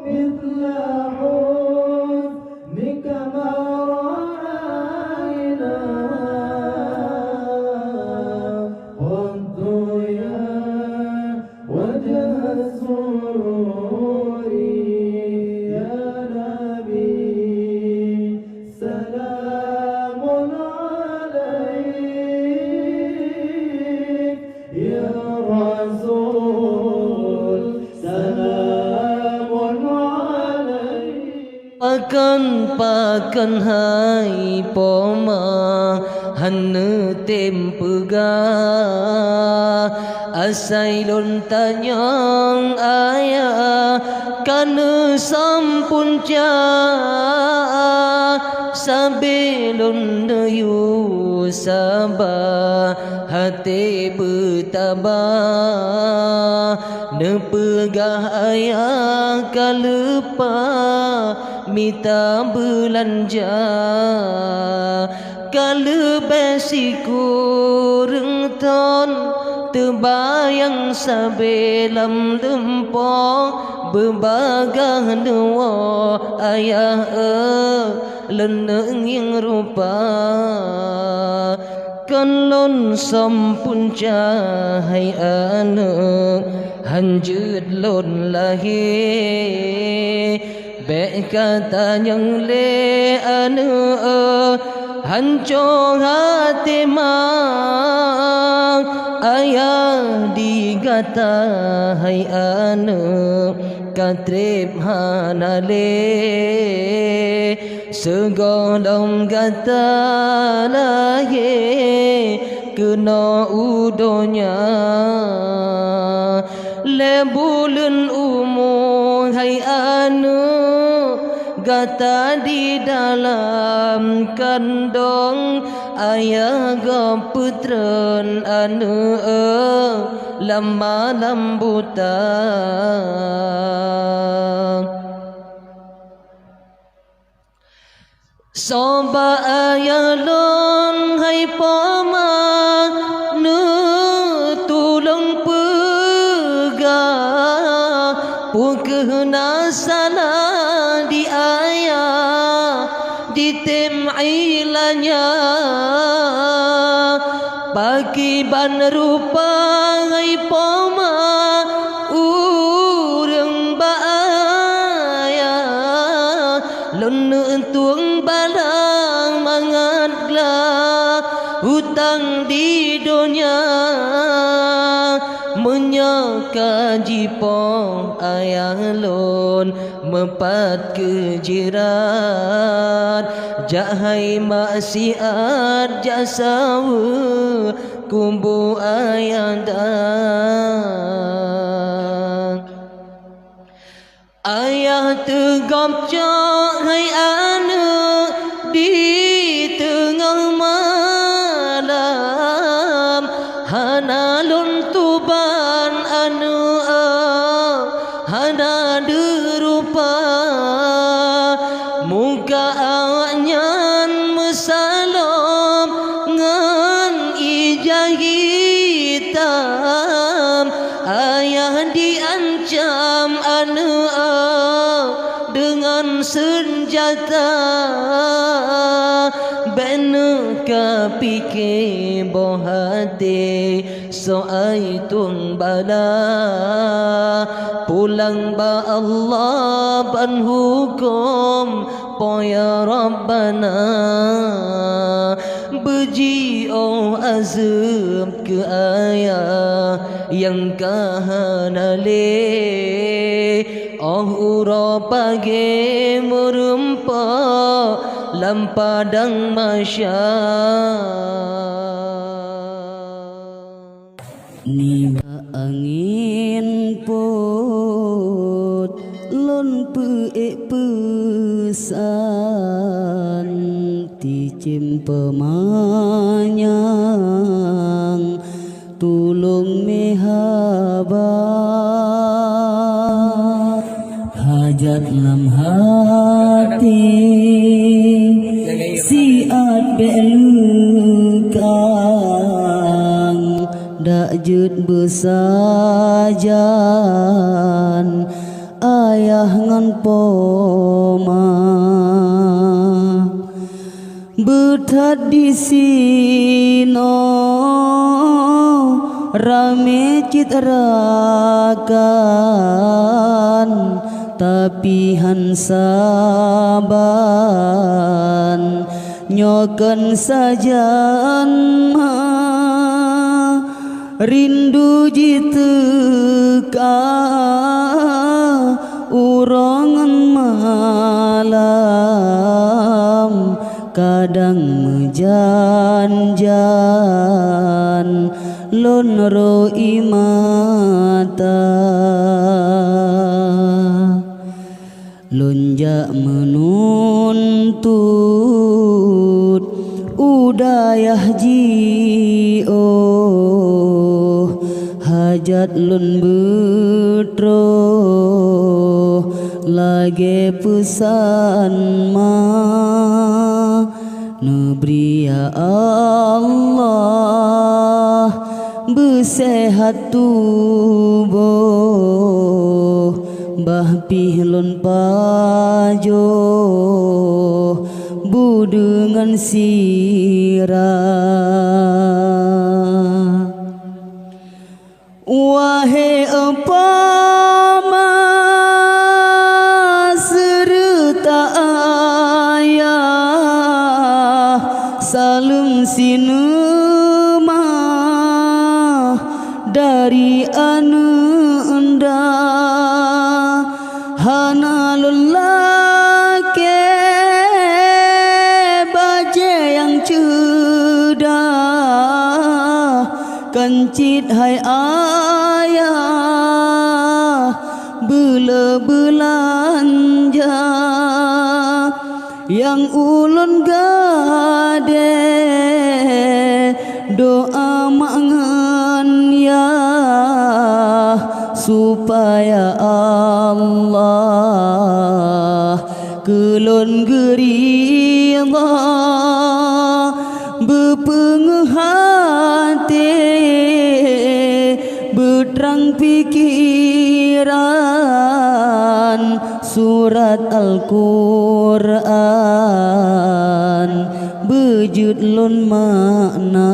مثل حسنك ما رأينا والضياء وجه السرور يا نبي سلام عليك يا رسول سلام عليك Pakan hai poma hanne tem pega asai lon tanyang ayah kana sampun cha sabelon yu sabah hati bertabah nepegah ayah kalupa minta belanja kalau besiku rengton terbayang sabelam lempo berbagah dua ayah leneng yang rupa kan lon sampun cahai anak hanjut lon lahir Bek kata yang le anu hancur hati mak ayah digata hai anu katrip hanale segolong gata lahe kena udonya lebulun umur hai anu gata di dalam kandung ayah gaputran anu lama lambuta soba ayah lon hai pama nu tulung pegah pukena sana di ayah di tem'ilanya bagi ban rupa hai poma urang baaya lon tuang balang mangatlah hutang di dunia menyaka jipong ayah lon mepat kejirat jahai maksiat jasawa kumbu ayah dah ayah tegap cahai anak di tengah malam hana lon tuban anu hana derupa muka awanyan mesalam ngan ijah hitam ayah diancam anu dengan senjata benu kapike bohate soai tung bala pulang ba Allah ban hukum poya Rabbana beji oh azab ke ayah yang kahanale oh ura pagi merumpa lam padang masya niba angin pot lon pesan ticim pemanyang tulung mehaba hajat lam hati siat belukang dak jut besajan ayah ngan poma betat di sino rame citrakan tapi hansaban nyoken sajan rindu jiteka urongan malam kadang mejanjan lonro imata lonjak menuntut udayah jio hajat lun betro lage pesan ma nebri ya Allah besehat tubuh bah pihlun pajo budengan sirah wahai empama serta ayah salam sinema dari anda hana lelaki baje yang cedah kencit hai ayah bela belanja yang ulun gade doa mangan ya supaya Allah kelon gerila bepenghati beterang pikiran surat Al-Quran bejut lon makna